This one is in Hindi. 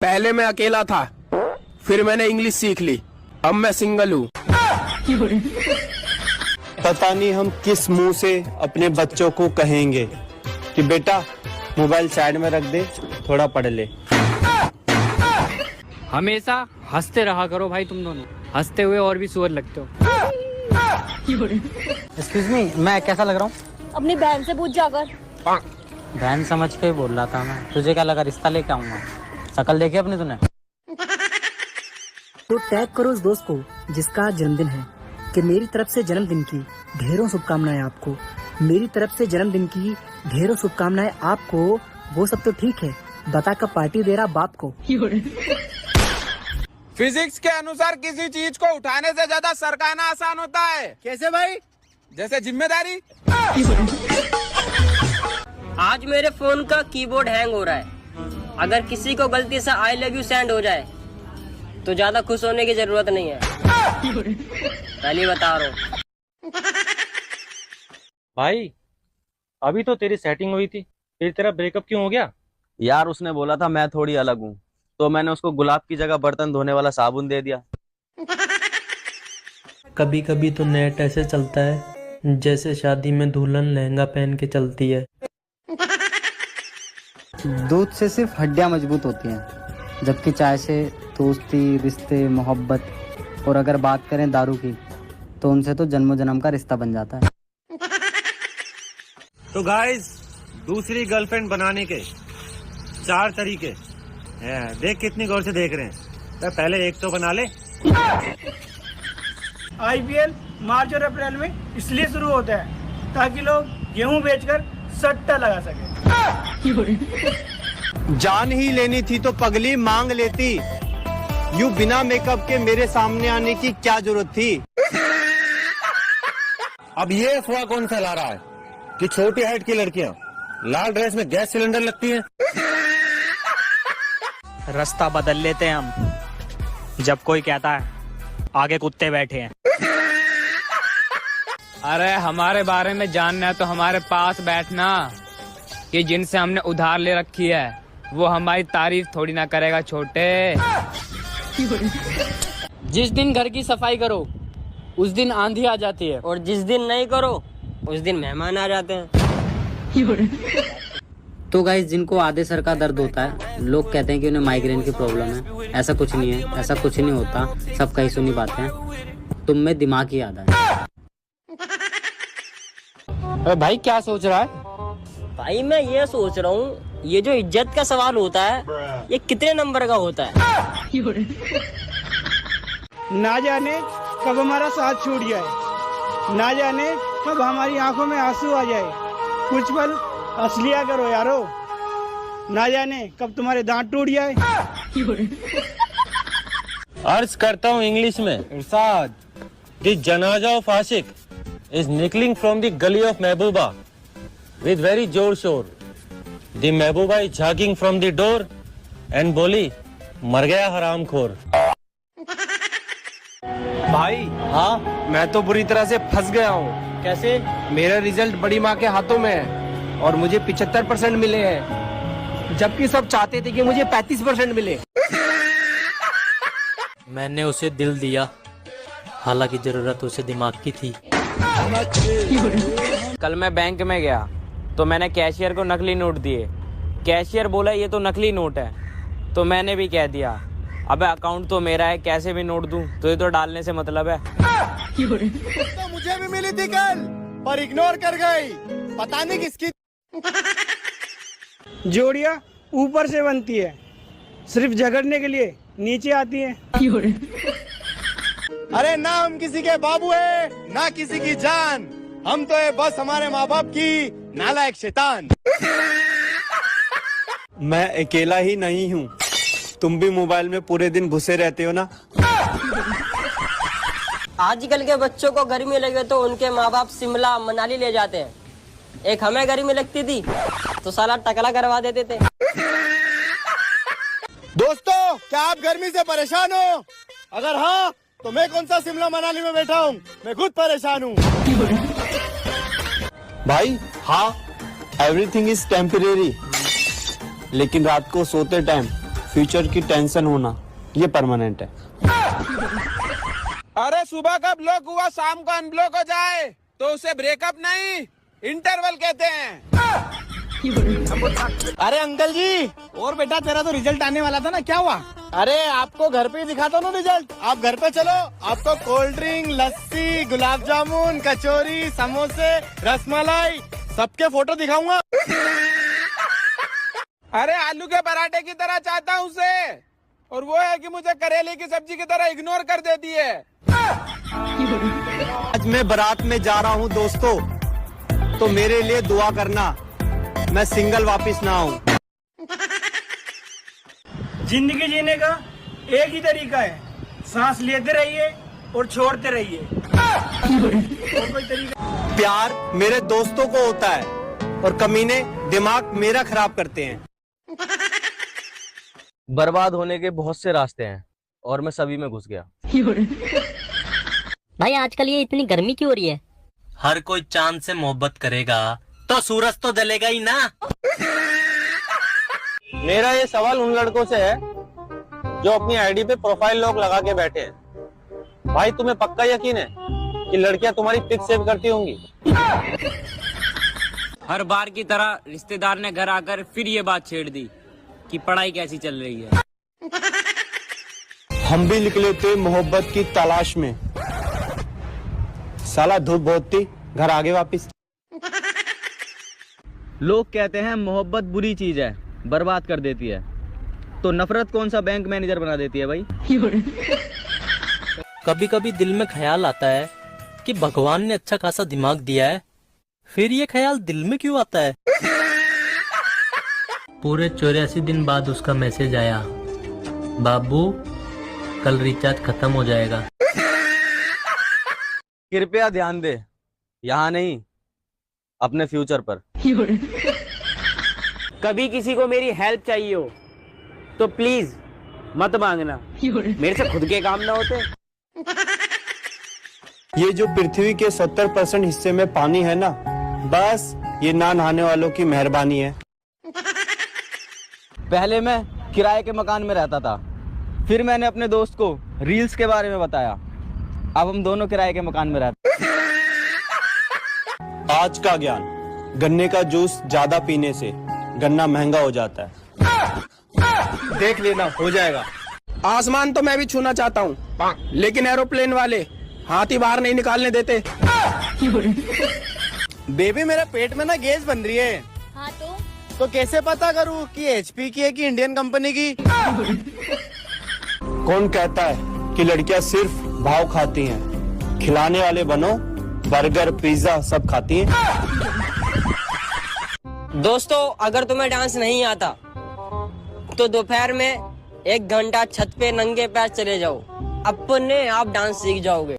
पहले मैं अकेला था, फिर मैंने इंग्लिश सीख ली, अब मैं सिंगल हूँ। पता नहीं हम किस मुंह से अपने बच्चों को कहेंगे कि बेटा मोबाइल साइड में रख दे, थोड़ा पढ़ ले। हमेशा हंसते रहा करो भाई, तुम दोनों हंसते हुए और भी सुअर लगते हो। एक्सक्यूज मी, मैं कैसा लग रहा हूँ? अपनी बहन से पूछ जाकर। बहन समझ के ही बोल रहा था मैं। तुझे क्या लगा रिश्ता लेके आऊंगा? शकल देखी अपनी तूने? तो टैग करो उस दोस्त को जिसका आज जन्मदिन है कि मेरी तरफ से जन्मदिन की ढेरों शुभकामनाएं आपको। मेरी तरफ से जन्मदिन की ढेरों शुभकामनाएं आपको। वो सब तो ठीक है, बता कब पार्टी दे रहा बाप को। फिजिक्स के अनुसार किसी चीज को उठाने से ज्यादा सरकाना आसान होता है। कैसे भाई? जैसे जिम्मेदारी। आज मेरे फोन का कीबोर्ड हैंग हो रहा है। अगर किसी को गलती से आई लव यू सेंड हो जाए तो ज्यादा खुश होने की जरूरत नहीं है, पहले बता रहा हूँ। भाई अभी तो तेरी सेटिंग हुई थी, फिर तेरा ब्रेकअप क्यों हो गया? यार उसने बोला था मैं थोड़ी अलग हूँ, तो मैंने उसको गुलाब की जगह बर्तन धोने वाला साबुन दे दिया। कभी कभी तो नेट ऐसे चलता है जैसे शादी में दुल्हन लहंगा पहन के चलती है। दूध से सिर्फ हड्डियां मजबूत होती हैं, जबकि चाय से दोस्ती, रिश्ते, मोहब्बत और अगर बात करें दारू की तो उनसे तो जन्मों जन्म का रिश्ता बन जाता है। तो गाइस, दूसरी गर्लफ्रेंड बनाने के 4 तरीके हैं। देख कितनी गौर से देख रहे हैं। तो पहले एक तो बना ले। IPL मार्च और अप्रैल में इसलिए शुरू होता है ताकि लोग गेहूं बेचकर सट्टा लगा सके। जान ही लेनी थी तो पगली मांग लेती, यूं बिना मेकअप के मेरे सामने आने की क्या जरूरत थी। अब ये अफवाह कौन फैला रहा है कि छोटी हाइट की लड़कियां लाल ड्रेस में गैस सिलेंडर लगती हैं? रास्ता बदल लेते हैं हम जब कोई कहता है आगे कुत्ते बैठे हैं। अरे हमारे बारे में जानना है तो हमारे पास बैठना, कि जिनसे हमने उधार ले रखी है वो हमारी तारीफ थोड़ी ना करेगा छोटे। जिस दिन घर की सफाई करो उस दिन आंधी आ जाती है, और जिस दिन नहीं करो उस दिन मेहमान आ जाते हैं। तो गाइस, जिनको आधे सर का दर्द होता है, लोग कहते हैं कि उन्हें माइग्रेन की प्रॉब्लम है। ऐसा कुछ नहीं है, ऐसा कुछ नहीं होता, सब कहीं सुनी बातें हैं। तुम में दिमाग ही आधा है। भाई क्या सोच रहा है? भाई मैं ये सोच रहा हूँ, ये जो इज्जत का सवाल होता है ये कितने नंबर का होता है? ना जाने कब हमारा साथ छूट जाए, ना जाने कब हमारी आंखों में आंसू आ जाए। कुछ पल हंस लिया करो यारो, ना जाने कब तुम्हारे दांत टूट जाए। अर्ज करता हूँ इंग्लिश में, इरशाद, द जनाजा ऑफ आशिक इज निकलिंग फ्रॉम द गली ऑफ महबूबा with very जोर शोर। The Mehbooba is झागिंग from the door and बोली मर गया हरामखोर। भाई हाँ, मैं तो बुरी तरह से फंस गया हूँ। कैसे? मेरा रिजल्ट बड़ी माँ के हाथों में है और मुझे 75% मिले हैं, जबकि सब चाहते थे कि मुझे 35% मिले। मैंने उसे दिल दिया, हालांकि जरूरत उसे दिमाग की थी। कल मैं बैंक में गया तो मैंने कैशियर को नकली नोट दिए। कैशियर बोला ये तो नकली नोट है, तो मैंने भी कह दिया अबे अकाउंट तो मेरा है, कैसे भी नोट दूं, तो ये तो डालने से मतलब है। तो मुझे भी मिली थी कल पर इग्नोर कर गई, पता नहीं किसकी। जोड़ियाँ ऊपर से बनती है, सिर्फ झगड़ने के लिए नीचे आती है। अरे ना हम किसी के बाबू है ना किसी की जान, हम तो है बस हमारे माँ बाप की नालायक शैतान। मैं अकेला ही नहीं हूँ, तुम भी मोबाइल में पूरे दिन घुसे रहते हो ना। आजकल के बच्चों को गर्मी लगे तो उनके माँ बाप शिमला मनाली ले जाते हैं। एक हमें गर्मी लगती थी तो साला टकला करवा देते थे। दोस्तों, क्या आप गर्मी से परेशान हो? अगर हाँ तो मैं कौन सा शिमला मनाली में बैठा हूँ, मैं खुद परेशान हूँ। भाई हाँ, एवरीथिंग इज टेम्परेरी, लेकिन रात को सोते टाइम फ्यूचर की टेंशन होना ये परमानेंट है। अरे सुबह का ब्लॉक हुआ शाम को अनब्लॉक हो जाए तो उसे ब्रेकअप नहीं इंटरवल कहते हैं। अरे अंकल जी, और बेटा तेरा तो रिजल्ट आने वाला था ना, क्या हुआ? अरे आपको घर पे ही दिखाता हूँ ना रिजल्ट। आप घर पे चलो, आपको कोल्ड ड्रिंक, लस्सी, गुलाब जामुन, कचौरी, समोसे, रसमलाई सबके फोटो दिखाऊंगा। अरे आलू के पराठे की तरह चाहता हूँ उसे, और वो है कि मुझे करेले की सब्जी की तरह इग्नोर कर देती है। आज मैं बारात में जा रहा हूँ दोस्तों, तो मेरे लिए दुआ करना, मैं सिंगल वापस ना आऊं। जिंदगी जीने का एक ही तरीका है, सांस लेते रहिए और छोड़ते रहिए। और कोई तरीका? प्यार मेरे दोस्तों को होता है और कमीने दिमाग मेरा खराब करते हैं। बर्बाद होने के बहुत से रास्ते हैं और मैं सभी में घुस गया। भाई आजकल ये इतनी गर्मी क्यों हो रही है? हर कोई चांद से मोहब्बत करेगा तो सूरज तो जलेगा ही ना। मेरा ये सवाल उन लड़कों से है जो अपनी आईडी पे प्रोफाइल लॉक लगा के बैठे हैं। भाई तुम्हें पक्का यकीन है कि लड़कियां तुम्हारी पिक सेव करती होंगी? हर बार की तरह रिश्तेदार ने घर आकर फिर ये बात छेड़ दी कि पढ़ाई कैसी चल रही है। हम भी निकले थे मोहब्बत की तलाश में, साला धूप बहुत थी, घर आगे वापस। लोग कहते हैं मोहब्बत बुरी चीज है, बर्बाद कर देती है, तो नफरत कौन सा बैंक मैनेजर बना देती है भाई। कभी कभी दिल में ख्याल आता है कि भगवान ने अच्छा खासा दिमाग दिया है, फिर ये ख्याल दिल में क्यों आता है। पूरे 84 दिन बाद उसका मैसेज आया, बाबू कल रिचार्ज खत्म हो जाएगा। कृपया ध्यान दे, यहाँ नहीं अपने फ्यूचर पर। कभी किसी को मेरी हेल्प चाहिए हो तो प्लीज मत मांगना, मेरे से खुद के काम ना होते। ये जो पृथ्वी के 70% हिस्से में पानी है ना, बस ये ना नहाने वालों की मेहरबानी है। पहले मैं किराए के मकान में रहता था, फिर मैंने अपने दोस्त को रील्स के बारे में बताया, अब हम दोनों किराए के मकान में रहते। आज का ज्ञान, गन्ने का जूस ज्यादा पीने से गन्ना महंगा हो जाता है। देख लेना, हो जाएगा। आसमान तो मैं भी छूना चाहता हूँ, लेकिन एरोप्लेन वाले हाथी बाहर नहीं निकालने देते। बेबी मेरे पेट में ना गैस बन रही है। हाँ तो कैसे पता करूँ कि HP की है कि इंडियन कंपनी की? कौन कहता है कि लड़कियां सिर्फ भाव खाती हैं? खिलाने वाले बनो, बर्गर पिज्जा सब खाती हैं। दोस्तों, अगर तुम्हें डांस नहीं आता तो दोपहर में 1 घंटा छत पे नंगे पैर चले जाओ, अपने आप डांस सीख जाओगे।